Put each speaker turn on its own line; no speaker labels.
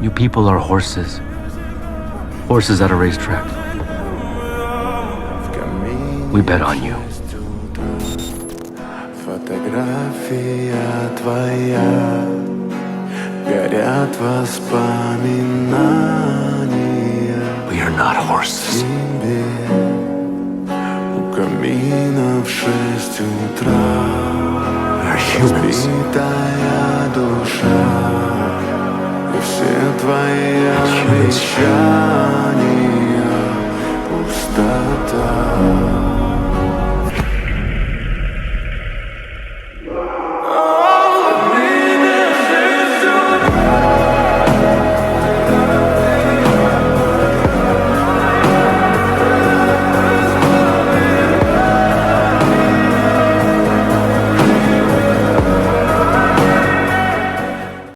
You people are horses. Horses at a racetrack. We bet on you.
Фотография твоя, горят воспоминания.
We are not horses.
Тебе у камина в 6 утра.
We are humans.
Разбитая душа, и все твои
Humans.
обещания пустота.